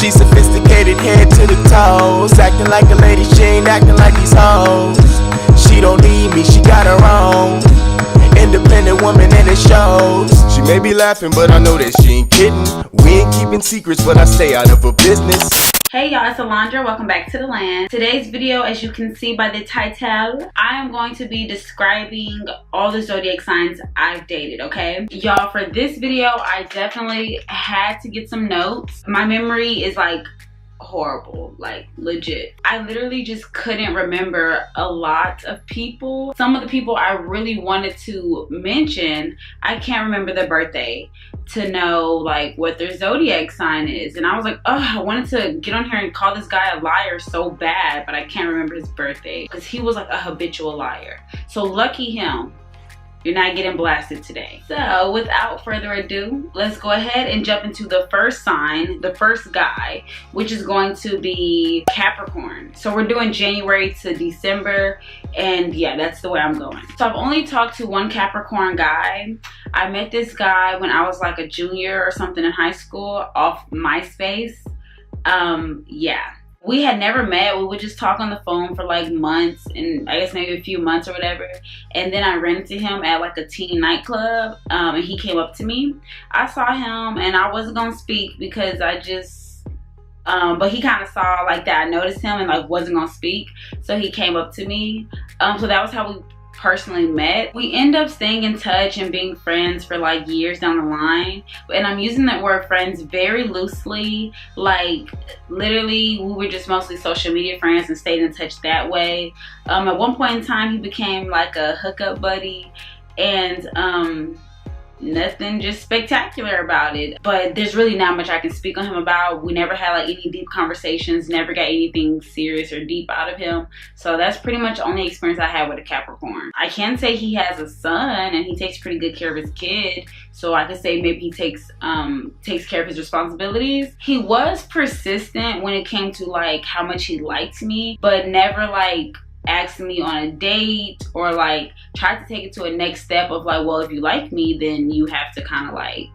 She sophisticated head to the toes, acting like a lady, she ain't acting like these hoes. She don't need me, she got her own. Independent woman and it shows. She may be laughing, but I know that she ain't kidding. We ain't keeping secrets, but I stay out of her business. Hey y'all, it's Alondra. Welcome back to the land. Today's video, as you can see by the title, I am going to be describing all the zodiac signs I've dated, okay? Y'all, for this video, I definitely had to get some notes. My memory is like horrible, like legit. I literally just couldn't remember a lot of people. Some of the people I really wanted to mention, I can't remember their birthday to know like what their zodiac sign is. And I was like, oh, I wanted to get on here and call this guy a liar so bad, but I can't remember his birthday because he was like a habitual liar. So lucky him. You're not getting blasted today. So without further ado, let's go ahead and jump into the first sign, the first guy, which is going to be Capricorn. So we're doing January to December, and yeah, that's the way I'm going. So I've only talked to one Capricorn guy. I met this guy when I was like a junior or something in high school off MySpace. Yeah. We had never met. We would just talk on the phone for like months, and I guess maybe a few months or whatever. And then I ran into him at like a teen nightclub, and he came up to me. I saw him and I wasn't gonna speak because I just, but he kind of saw like that I noticed him and like wasn't gonna speak. So he came up to me. So that was how we personally met. We end up staying in touch and being friends for like years down the line, and I'm using that word friends very loosely. Like literally we were just mostly social media friends and stayed in touch that way. At one point in time he became like a hookup buddy, and nothing just spectacular about it, but there's really not much I can speak on him about. We never had like any deep conversations, never got anything serious or deep out of him. So that's pretty much the only experience I had with a Capricorn. I can say he has a son and he takes pretty good care of his kid, so I could say maybe he takes care of his responsibilities. He was persistent when it came to like how much he liked me, but never like asked me on a date or like tried to take it to a next step of like, well, if you like me, then you have to kind of like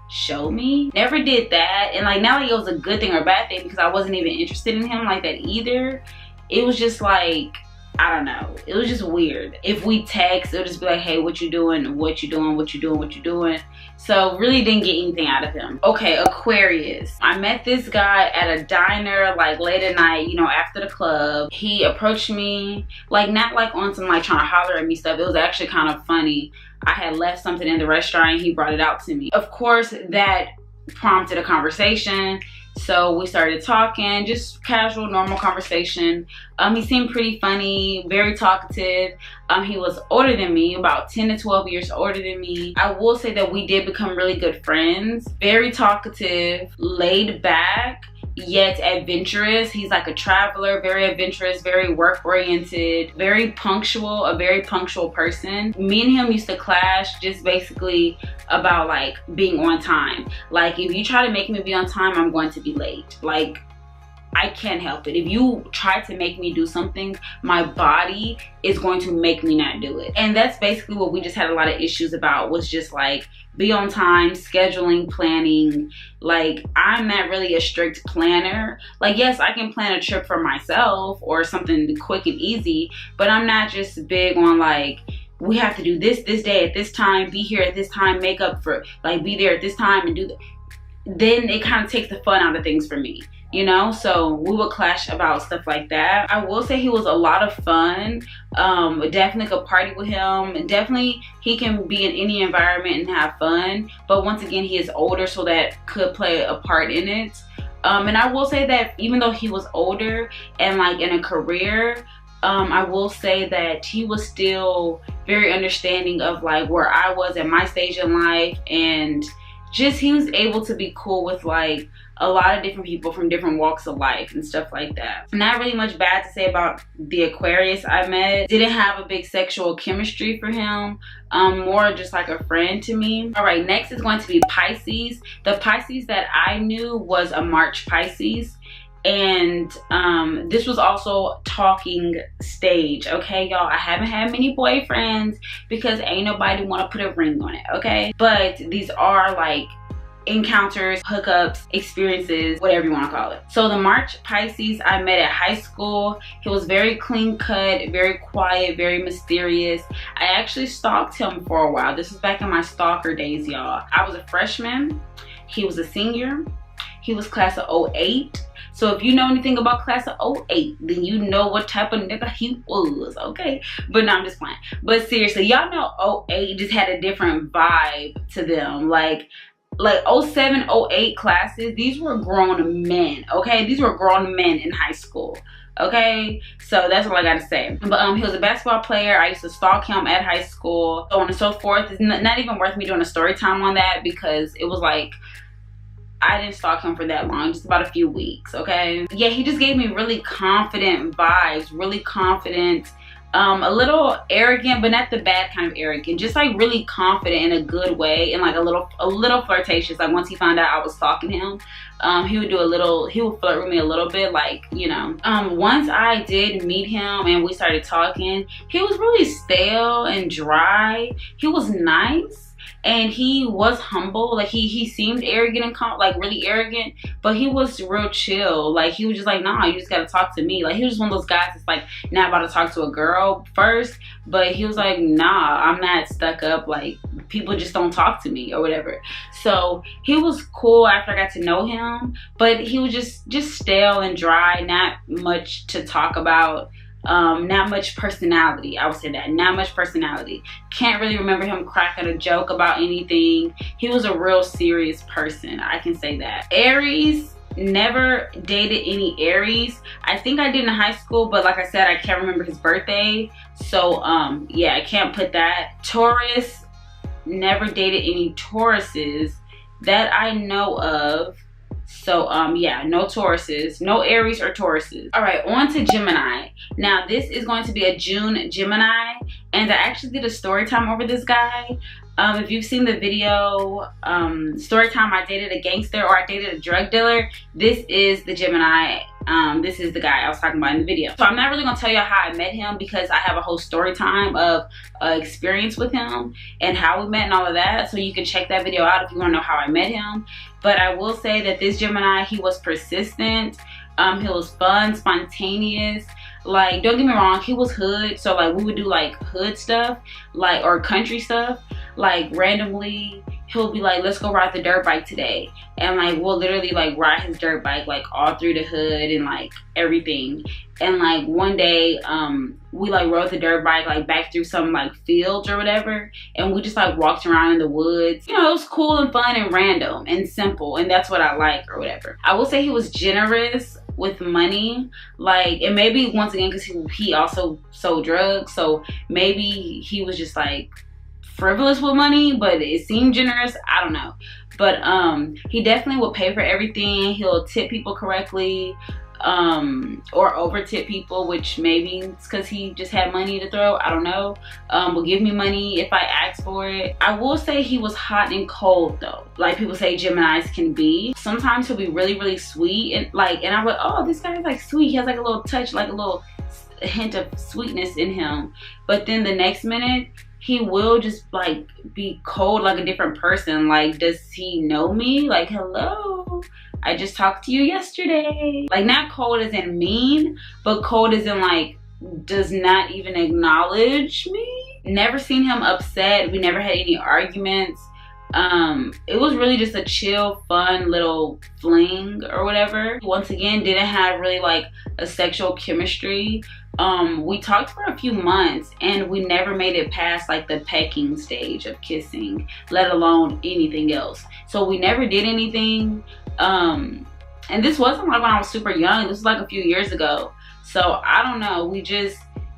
show me. Never did that. And like not like it was a good thing or bad thing, because I wasn't even interested in him like that either. It was just like, I don't know, it was just weird. If we text, it'll just be like, hey, what you doing, what you doing, what you doing, what you doing. So really didn't get anything out of him. Okay, Aquarius. I met this guy at a diner like late at night, you know, after the club. He approached me, like not like on some like trying to holler at me stuff. It was actually kind of funny. I had left something in the restaurant and he brought it out to me. Of course, that prompted a conversation. So we started talking, just casual, normal conversation. He seemed pretty funny, very talkative. He was older than me, about 10 to 12 years older than me. I will say that we did become really good friends. Very talkative, laid back, yet adventurous. He's like a traveler, very adventurous, very work-oriented, very punctual, a very punctual person. Me and him used to clash just basically about like being on time. Like if you try to make me be on time, I'm going to be late. Like I can't help it. If you try to make me do something, my body is going to make me not do it. And that's basically what we just had a lot of issues about, was just like be on time, scheduling, planning. Like I'm not really a strict planner. Like yes, I can plan a trip for myself or something quick and easy, but I'm not just big on like, we have to do this day at this time, be here at this time, make up for like be there at this time and do that. Then it kind of takes the fun out of things for me, you know? So we would clash about stuff like that. I will say he was a lot of fun. Definitely could party with him. Definitely he can be in any environment and have fun, but once again he is older, so that could play a part in it. And I will say that even though he was older and like in a career, I will say that he was still very understanding of like where I was at my stage in life, and just he was able to be cool with like a lot of different people from different walks of life and stuff like that. Not really much bad to say about the Aquarius I met. Didn't have a big sexual chemistry for him. More just like a friend to me. All right, next is going to be Pisces. The Pisces that I knew was a March Pisces. And this was also talking stage, okay, y'all? I haven't had many boyfriends because ain't nobody want to put a ring on it, okay? But these are like encounters, hookups, experiences, whatever you want to call it. So the March Pisces I met at high school. He was very clean cut, very quiet, very mysterious. I actually stalked him for a while. This was back in my stalker days, y'all. I was a freshman. He was a senior. He was class of 08. So if you know anything about class of 08, then you know what type of nigga he was, okay? But no, I'm just playing. But seriously, y'all know 08 just had a different vibe to them. Like 07, 08 classes, these were grown men, okay? These were grown men in high school, okay? So that's all I gotta say. But he was a basketball player. I used to stalk him at high school, so on and so forth. It's not even worth me doing a story time on that, because it was like, I didn't stalk him for that long, just about a few weeks, okay? Yeah, he just gave me really confident vibes, really confident, a little arrogant, but not the bad kind of arrogant, just like really confident in a good way, and like a little flirtatious. Like once he found out I was stalking him, he would flirt with me a little bit, like, you know. Once I did meet him and we started talking, he was really stale and dry. He was nice. And he was humble. Like he seemed arrogant and like really arrogant, but he was real chill. Like he was just like, nah, you just gotta talk to me. Like he was one of those guys that's like not about to talk to a girl first, but he was like, nah, I'm not stuck up. Like people just don't talk to me or whatever. So he was cool after I got to know him, but he was just stale and dry, not much to talk about. Not much personality. I would say that, not much personality. Can't really remember him cracking a joke about anything. He was a real serious person, I can say that. Aries, never dated any Aries. I think I did in high school, but like I said, I can't remember his birthday, so yeah, I can't put that. Taurus, never dated any Tauruses that I know of. So yeah, no Tauruses, no Aries or Tauruses. All right, on to Gemini. Now this is going to be a June Gemini, and I actually did a story time over this guy. If you've seen the video, story time, I dated a gangster, or I dated a drug dealer. This is the Gemini. This is the guy I was talking about in the video. So I'm not really gonna tell you how I met him, because I have a whole story time of experience with him and how we met and all of that. So you can check that video out if you wanna know how I met him. But I will say that this Gemini, he was persistent. He was fun, spontaneous. Like, don't get me wrong, he was hood. So like we would do like hood stuff, like, or country stuff. Like randomly, he'll be like, let's go ride the dirt bike today. And like we'll literally like ride his dirt bike like all through the hood and like everything. And like one day we like rode the dirt bike like back through some like fields or whatever, and we just like walked around in the woods. You know, it was cool and fun and random and simple, and that's what I like or whatever. I will say he was generous with money, like, and maybe once again because he also sold drugs, so maybe he was just like frivolous with money, but it seemed generous. I don't know, but he definitely will pay for everything. He'll tip people correctly, or over tip people, which maybe it's because he just had money to throw, I don't know. Will give me money if I ask for it. I will say he was hot and cold though, like people say Geminis can be. Sometimes he'll be really, really sweet, and like, and I'm like, oh, this guy's like sweet, he has like a little touch, like a little hint of sweetness in him, but then the next minute he will just like be cold, like a different person. Like, does he know me? Like, hello, I just talked to you yesterday. Like, not cold as in mean, but cold as in like does not even acknowledge me. Never seen him upset. We never had any arguments. It was really just a chill, fun little fling or whatever. Once again, didn't have really like a sexual chemistry. We talked for a few months and we never made it past like the pecking stage of kissing, let alone anything else. So we never did anything. And this wasn't like when I was super young. This was like a few years ago. So I don't know.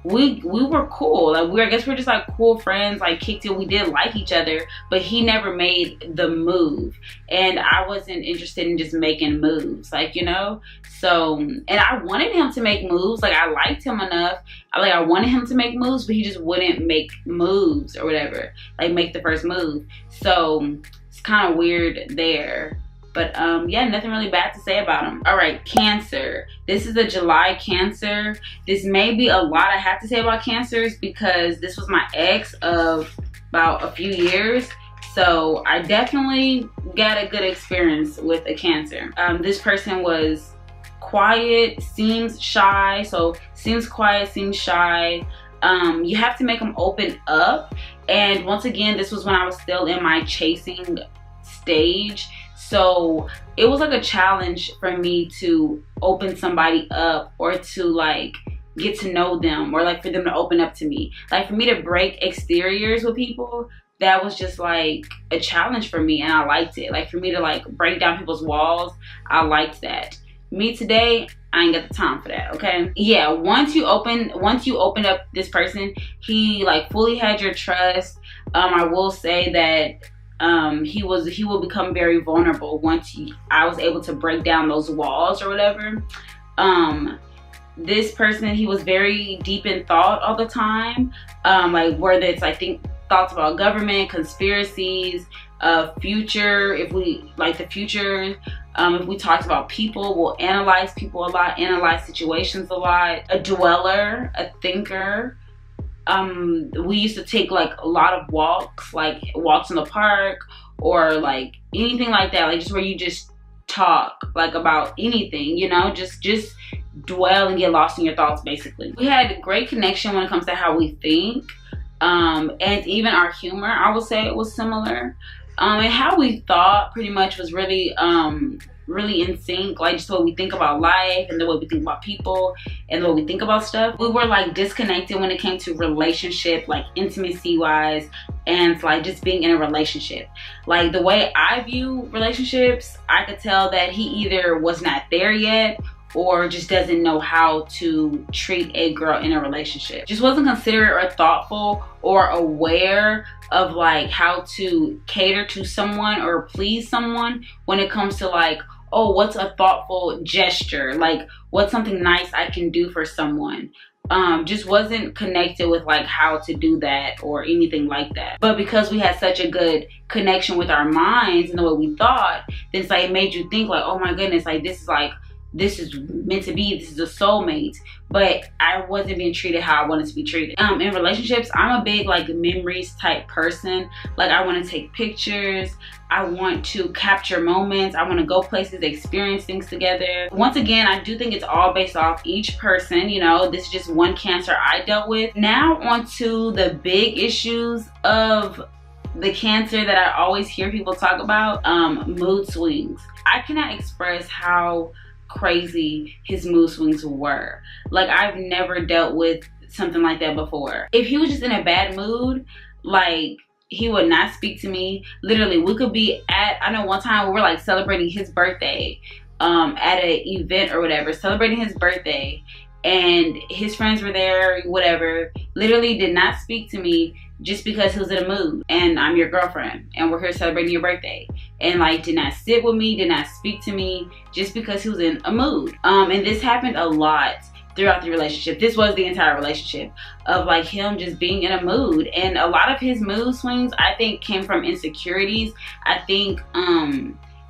We were cool. Like I guess we're just like cool friends, like kicked it. We did like each other, but he never made the move. And I wasn't interested in just making moves, like, you know? So, and I wanted him to make moves. Like, I liked him enough. I wanted him to make moves, but he just wouldn't make moves or whatever. Like, make the first move. So, it's kind of weird there. But yeah, nothing really bad to say about him. All right, Cancer. This is a July Cancer. This may be a lot I have to say about Cancers because this was my ex of about a few years. So I definitely got a good experience with a Cancer. This person was quiet, seems shy. So seems quiet, seems shy. You have to make them open up. And once again, this was when I was still in my chasing stage. So it was like a challenge for me to open somebody up, or to like get to know them, or like for them to open up to me. Like for me to break exteriors with people, that was just like a challenge for me, and I liked it. Like for me to like break down people's walls, I liked that. Me today, I ain't got the time for that, okay? Yeah, once you open up this person, he like fully had your trust. I will say that he will become very vulnerable once I was able to break down those walls or whatever. This person, he was very deep in thought all the time. Like whether it's thoughts about government, conspiracies, future, if we like the future. If we talked about people, we'll analyze people a lot, analyze situations a lot. A dweller, a thinker. We used to take like a lot of walks, like walks in the park, or like anything like that, like just where you just talk like about anything, you know, just dwell and get lost in your thoughts basically. We had a great connection when it comes to how we think, and even our humor, I would say it was similar. And how we thought pretty much was really in sync, like just the way we think about life and the way we think about people and the way we think about stuff. We were like disconnected when it came to relationship, like intimacy wise, and like just being in a relationship. Like the way I view relationships, I could tell that he either was not there yet, or just doesn't know how to treat a girl in a relationship. Just wasn't considerate or thoughtful or aware of like how to cater to someone or please someone when it comes to like, oh, what's a thoughtful gesture? Like what's something nice I can do for someone? Just wasn't connected with like how to do that or anything like that. But because we had such a good connection with our minds and the way we thought, then it's like it made you think like, oh my goodness, like this is meant to be, this is a soulmate. But I wasn't being treated how I wanted to be treated. In relationships, I'm a big like memories type person. Like I want to take pictures, I want to capture moments, I want to go places, experience things together. Once again, I do think it's all based off each person, you know. This is just one Cancer I dealt with. Now on to the big issues of the Cancer that I always hear people talk about, mood swings. I cannot express how crazy his mood swings were. Like I've never dealt with something like that before. If he was just in a bad mood, like he would not speak to me. Literally, we could be at, I know one time we were like celebrating his birthday at an event or whatever, celebrating his birthday, and his friends were there, whatever. Literally did not speak to me just because he was in a mood, and I'm your girlfriend and we're here celebrating your birthday, and like did not sit with me, did not speak to me just because he was in a mood. And this happened a lot throughout the relationship. This was the entire relationship of like him just being in a mood, and a lot of his mood swings I think came from insecurities. I think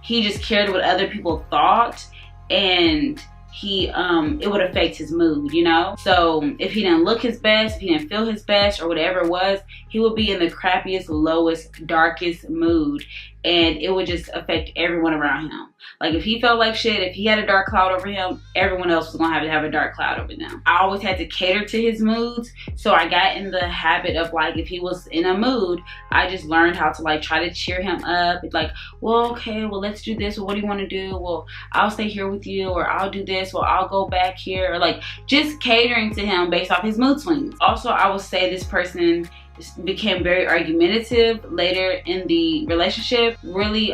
he just cared what other people thought, and it would affect his mood, you know. So if he didn't look his best, if he didn't feel his best or whatever it was, he would be in the crappiest, lowest, darkest mood, and it would just affect everyone around him. Like if he felt like shit, if he had a dark cloud over him, everyone else was gonna have a dark cloud over them. I always had to cater to his moods, so I got in the habit of like, if he was in a mood, I just learned how to like try to cheer him up. It's like, well, okay, well, let's do this. Well, what do you want to do? Well, I'll stay here with you, or I'll do this, well, I'll go back here, or like just catering to him based off his mood swings. Also, I would say this person became very argumentative later in the relationship. Really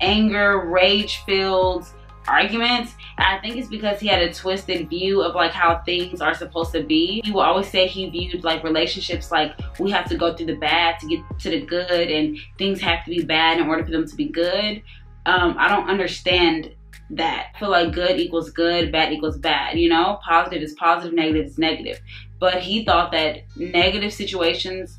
anger, rage filled arguments. And I think it's because he had a twisted view of like how things are supposed to be. He will always say he viewed like relationships like we have to go through the bad to get to the good, and things have to be bad in order for them to be good. I don't understand that. I feel like good equals good, bad equals bad, you know. Positive is positive, negative is negative. But he thought that negative situations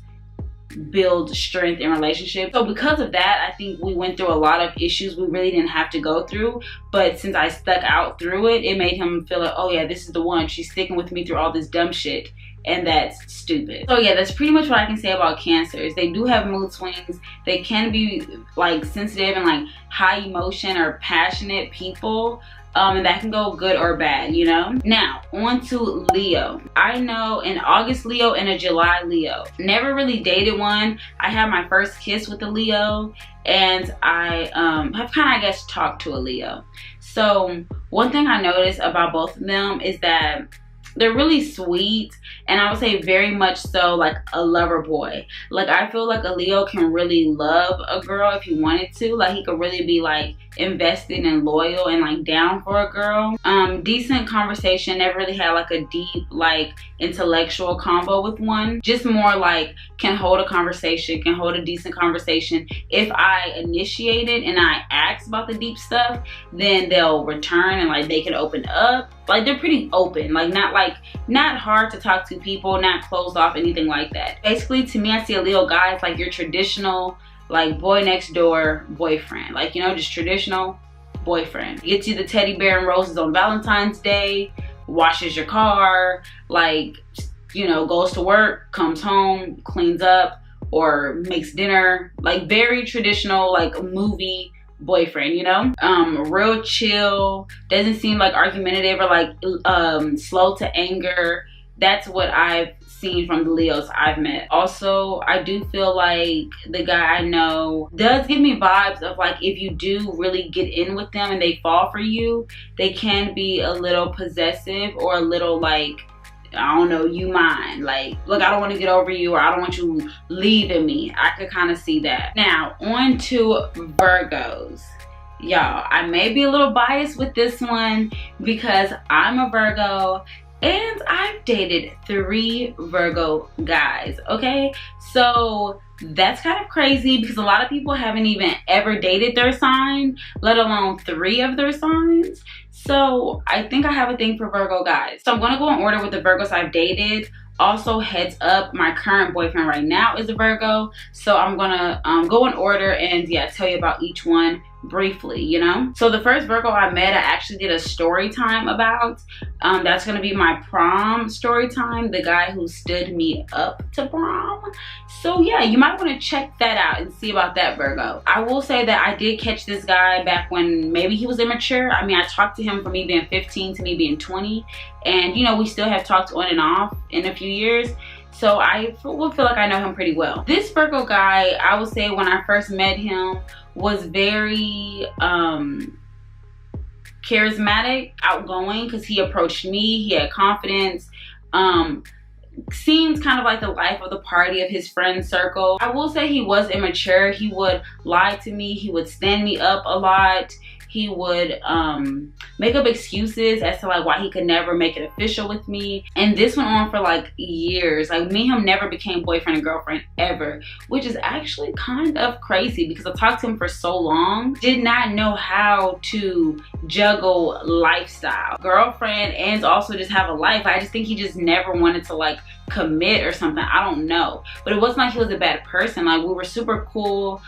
build strength in relationships. So because of that, I think we went through a lot of issues we really didn't have to go through, but since I stuck out through it, it made him feel like, oh yeah, this is the one, she's sticking with me through all this dumb shit, and that's stupid. So yeah, that's pretty much what I can say about Cancers. They do have mood swings. They can be like sensitive and like high emotion or passionate people. And that can go good or bad, you know? Now, on to Leo. I know an August Leo and a July Leo. Never really dated one. I had my first kiss with a Leo, and I have kind of, I guess, talked to a Leo. So one thing I noticed about both of them is that they're really sweet, and I would say very much so like a lover boy. Like, I feel like a Leo can really love a girl if he wanted to. Like, he could really be like invested and loyal and like down for a girl. Decent conversation. Never really had like a deep like intellectual combo with one. Just more like can hold a conversation, can hold a decent conversation. If I initiate it and I ask about the deep stuff, then they'll return and like they can open up. Like, they're pretty open, like not hard to talk to people, not closed off, anything like that. Basically, to me, I see a Leo guy as like your traditional like boy next door boyfriend. Like, you know, just traditional boyfriend. Gets you the teddy bear and roses on Valentine's Day, washes your car, like, you know, goes to work, comes home, cleans up, or makes dinner. Like, very traditional, like movie boyfriend, you know? Real chill, doesn't seem like argumentative or like slow to anger. That's what I've seen from the Leos I've met. Also, I do feel like the guy I know does give me vibes of like, if you do really get in with them and they fall for you, they can be a little possessive or a little like, I don't know, you mine. Like, look, I don't want to get over you, or I don't want you leaving me. I could kind of see that. Now, on to Virgos. Y'all, I may be a little biased with this one because I'm a Virgo and I've dated 3 Virgo guys, okay? So that's kind of crazy because a lot of people haven't even ever dated their sign, let alone 3 of their signs. So I think I have a thing for Virgo guys. So I'm gonna go in order with the Virgos I've dated. Also, heads up, my current boyfriend right now is a Virgo. So I'm gonna go in order and yeah, tell you about each one briefly, you know? So the first Virgo I met, I actually did a story time about. That's gonna be my prom story time, the guy who stood me up to prom. So yeah, you might want to check that out and see about that Virgo. I will say that I did catch this guy back when maybe he was immature. I mean, I talked to him from me being 15 to me being 20, and you know, we still have talked on and off in a few years. So I will feel like I know him pretty well. This Virgo guy, I would say when I first met him, was very charismatic, outgoing, because he approached me, he had confidence, seems kind of like the life of the party of his friend circle. I will say he was immature. He would lie to me, he would stand me up a lot, he would make up excuses as to like why he could never make it official with me. And this went on for like years. Like, me and him never became boyfriend and girlfriend ever, which is actually kind of crazy because I talked to him for so long, did not know how to juggle lifestyle, girlfriend, and also just have a life. I just think he just never wanted to like commit or something. I don't know, but it wasn't like he was a bad person. Like, we were super cool,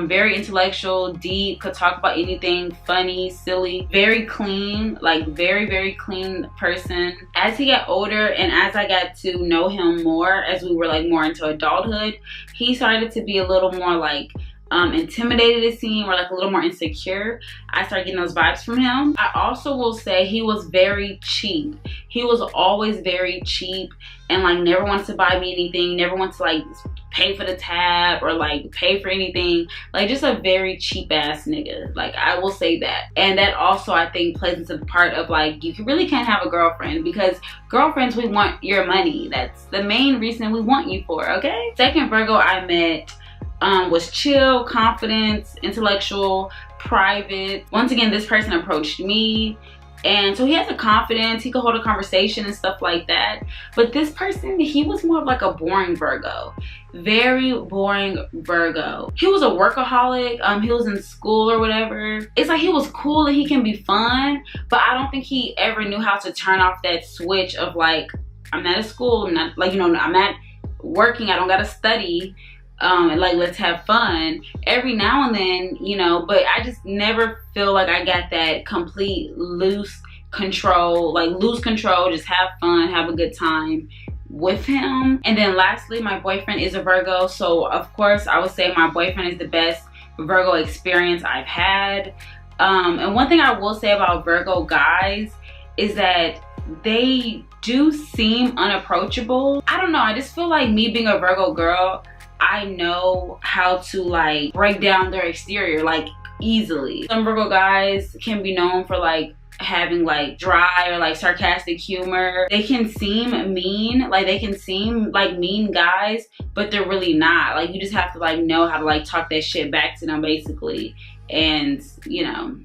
very intellectual, deep, could talk about anything, funny, silly, very clean, like very clean person. As he got older and as I got to know him more, as we were like more into adulthood, he started to be a little more like intimidated, it seemed, or like a little more insecure. I started getting those vibes from him. I also will say he was very cheap. He was always very cheap and like never wanted to buy me anything, never wanted to like pay for the tab or like pay for anything. Like, just a very cheap ass nigga. Like, I will say that. And that also, I think, plays into the part of like, you really can't have a girlfriend because girlfriends, we want your money. That's the main reason we want you for, okay? Second Virgo I met was chill, confident, intellectual, private. Once again, this person approached me, and so he has a confidence, he could hold a conversation and stuff like that. But this person, he was more of like a boring Virgo. Very boring Virgo. He was a workaholic. He was in school or whatever. It's like he was cool and he can be fun, but I don't think he ever knew how to turn off that switch of like, I'm not at school, I'm not, like, you know, I'm not working, I don't gotta study. And like, let's have fun every now and then, you know, but I just never feel like I got that complete loose control, like lose control, just have fun, have a good time, with him. And then lastly, my boyfriend is a Virgo, so of course I would say my boyfriend is the best Virgo experience I've had. And one thing I will say about Virgo guys is that they do seem unapproachable. I don't know, I just feel like me being a Virgo girl, I know how to like break down their exterior like easily. Some Virgo guys can be known for like having like dry or like sarcastic humor. They can seem mean, like they can seem like mean guys, but they're really not. Like you just have to like know how to like talk that shit back to them basically, and you know,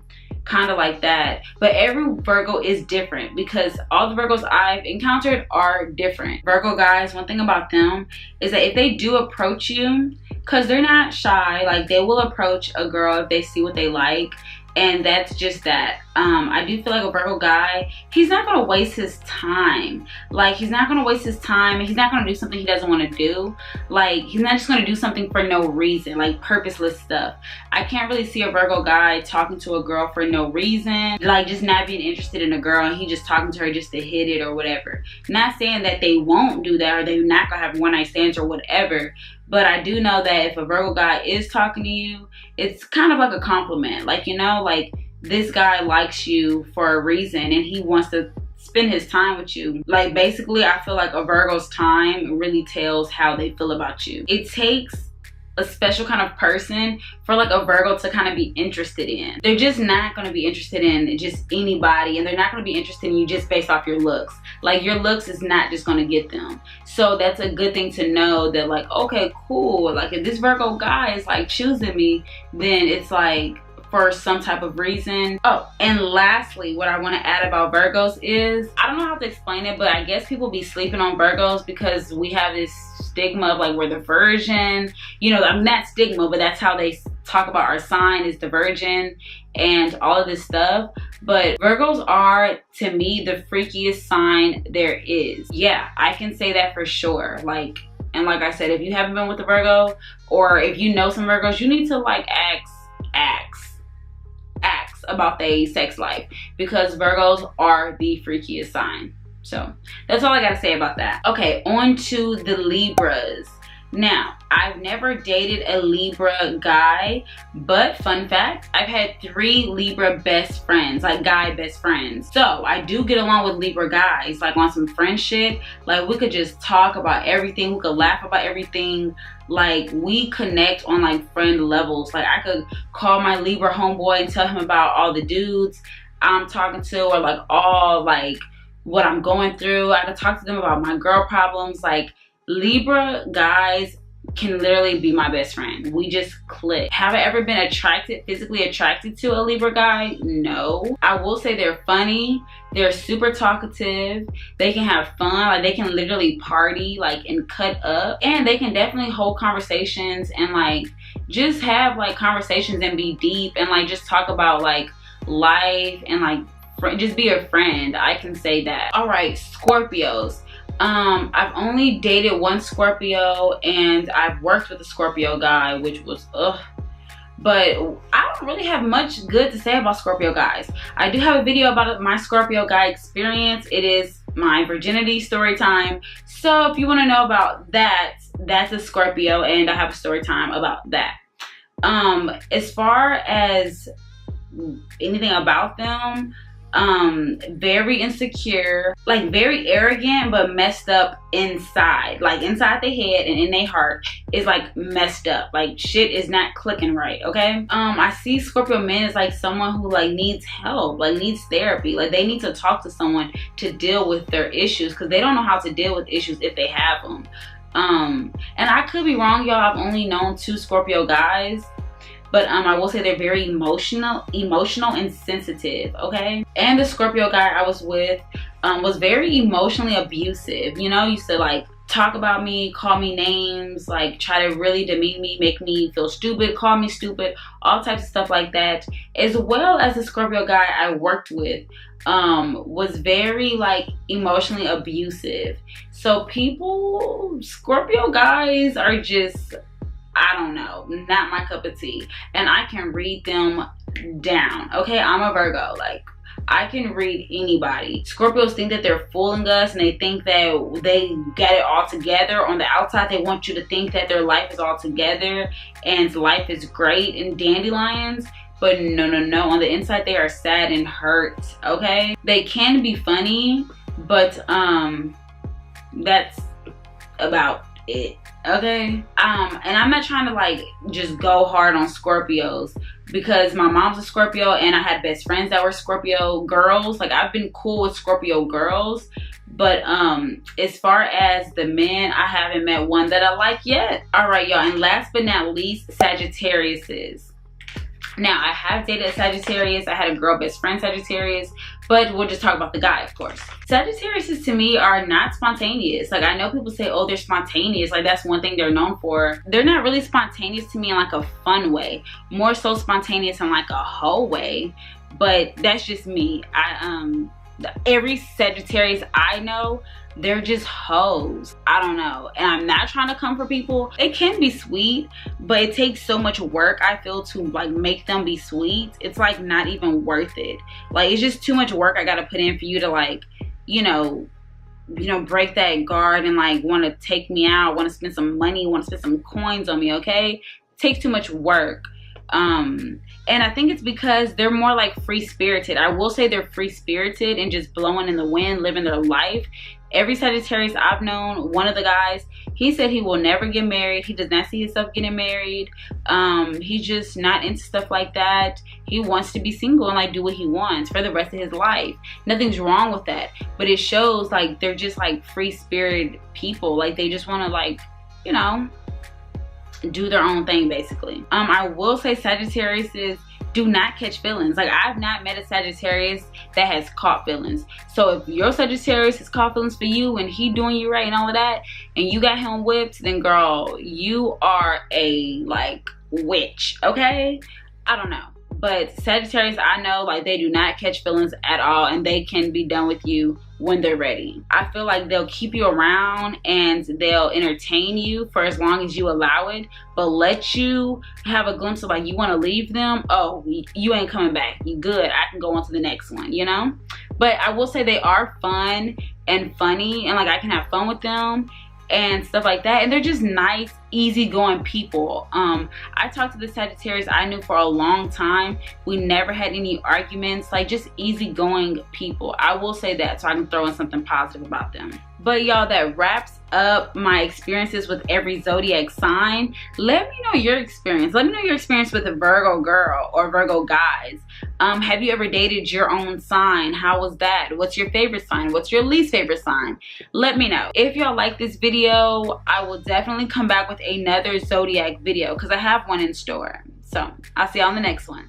kind of like that. But every Virgo is different because all the Virgos I've encountered are different. Virgo guys, one thing about them is that if they do approach you, because they're not shy, like they will approach a girl if they see what they like, and that's just that. I do feel like a Virgo guy, he's not gonna waste his time. Like he's not gonna waste his time, and he's not gonna do something he doesn't want to do. Like he's not just gonna do something for no reason, like purposeless stuff. I can't really see a Virgo guy talking to a girl for no reason, like just not being interested in a girl and he just talking to her just to hit it or whatever. Not saying that they won't do that or they're not gonna have one night stands or whatever, but I do know that if a Virgo guy is talking to you, it's kind of like a compliment. Like, you know, like this guy likes you for a reason and he wants to spend his time with you. Like basically, I feel like a Virgo's time really tells how they feel about you. It takes a special kind of person for like a Virgo to kind of be interested in. They're just not going to be interested in just anybody, and they're not going to be interested in you just based off your looks. Like your looks is not just going to get them. So that's a good thing to know, that like, okay, cool, like if this Virgo guy is like choosing me, then it's like for some type of reason. Oh, and lastly, what I want to add about Virgos is, I don't know how to explain it, but I guess people be sleeping on Virgos because we have this stigma of like we're the virgin, you know. I mean, not stigma, but that's how they talk about our sign, is the virgin and all of this stuff. But Virgos are, to me, the freakiest sign there is. Yeah, I can say that for sure. Like, and like I said, if you haven't been with a Virgo, or if you know some Virgos, you need to like ask about their sex life, because Virgos are the freakiest sign. So that's all I gotta say about that. Okay, on to the Libras. Now, I've never dated a Libra guy, but fun fact, I've had 3 Libra best friends, like guy best friends. So I do get along with Libra guys, like on some friend shit. Like we could just talk about everything, we could laugh about everything. Like we connect on like friend levels. Like I could call my Libra homeboy and tell him about all the dudes I'm talking to, or like all like what I'm going through. I could talk to them about my girl problems. Like Libra guys can literally be my best friend. We just click. Have I ever been physically attracted to a Libra guy? No. I will say they're funny. They're super talkative. They can have fun. Like they can literally party like and cut up. And they can definitely hold conversations and like just have like conversations and be deep and like just talk about like life and like just be a friend. I can say that. All right, Scorpios. I've only dated one Scorpio, and I've worked with a Scorpio guy, which was but I don't really have much good to say about Scorpio guys. I do have a video about my Scorpio guy experience. It is my virginity story time. So if you want to know about that, that's a Scorpio, and I have a story time about that. As far as anything about them, very insecure, like very arrogant, but messed up inside. Like inside their head and in their heart is like messed up. Like shit is not clicking right, okay? I see Scorpio men as like someone who like needs help, like needs therapy. Like they need to talk to someone to deal with their issues, because they don't know how to deal with issues if they have them. And I could be wrong, y'all. I've only known 2 Scorpio guys. But I will say they're very emotional and sensitive, okay? And the Scorpio guy I was with was very emotionally abusive. You know, used to like talk about me, call me names, like try to really demean me, make me feel stupid, call me stupid, all types of stuff like that. As well as the Scorpio guy I worked with was very like emotionally abusive. So Scorpio guys are just, I don't know, not my cup of tea. And I can read them down, okay? I'm a Virgo. Like I can read anybody. Scorpios think that they're fooling us, and they think that they got it all together. On the outside, they want you to think that their life is all together and life is great and dandelions. But no, no, no. On the inside, they are sad and hurt, okay? They can be funny, but that's about it, okay? And I'm not trying to like just go hard on Scorpios, because my mom's a Scorpio and I had best friends that were Scorpio girls. Like, I've been cool with Scorpio girls, but as far as the men, I haven't met one that I like yet. All right, y'all, and last but not least, Sagittariuses. Now, I have dated a Sagittarius. I had a girl best friend Sagittarius, but we'll just talk about the guy, of course. Sagittariuses to me are not spontaneous. Like, I know people say, oh, they're spontaneous. Like, that's one thing they're known for. They're not really spontaneous to me in like a fun way. More so spontaneous in like a hoe way. But that's just me. Every Sagittarius I know, they're just hoes. I don't know. And I'm not trying to come for people. It can be sweet, but it takes so much work, I feel, to like make them be sweet. It's like not even worth it. Like, it's just too much work I gotta put in for you to like, you know, break that guard and like want to take me out, want to spend some money, want to spend some coins on me, okay? It takes too much work. And I think it's because they're more like free-spirited. I will say they're free-spirited and just blowing in the wind, living their life. Every Sagittarius I've known, one of the guys, he said he will never get married. He does not see himself getting married. He's just not into stuff like that. He wants to be single and like do what he wants for the rest of his life. Nothing's wrong with that. But it shows like they're just like free-spirited people. Like, they just want to like, you know, do their own thing basically. I will say Sagittariuses do not catch feelings. Like, I've not met a Sagittarius that has caught feelings. So if your Sagittarius has caught feelings for you and he doing you right and all of that, and you got him whipped, then girl, you are a like witch, okay? I don't know. But Sagittarius, I know, like, they do not catch feelings at all, and they can be done with you when they're ready. I feel like they'll keep you around and they'll entertain you for as long as you allow it, but let you have a glimpse of like you want to leave them. Oh, you ain't coming back. You good. I can go on to the next one, you know? But I will say they are fun and funny, and like I can have fun with them and stuff like that, and they're just nice, easygoing people. I talked to the Sagittarius I knew for a long time. We never had any arguments, like just easygoing people. I will say that, so I can throw in something positive about them. But y'all, that wraps up my experiences with every zodiac sign. Let me know your experience. Let me know your experience with a Virgo girl or Virgo guys. Have you ever dated your own sign? How was that? What's your favorite sign? What's your least favorite sign? Let me know. If y'all like this video, I will definitely come back with another zodiac video because I have one in store. So I'll see y'all on the next one.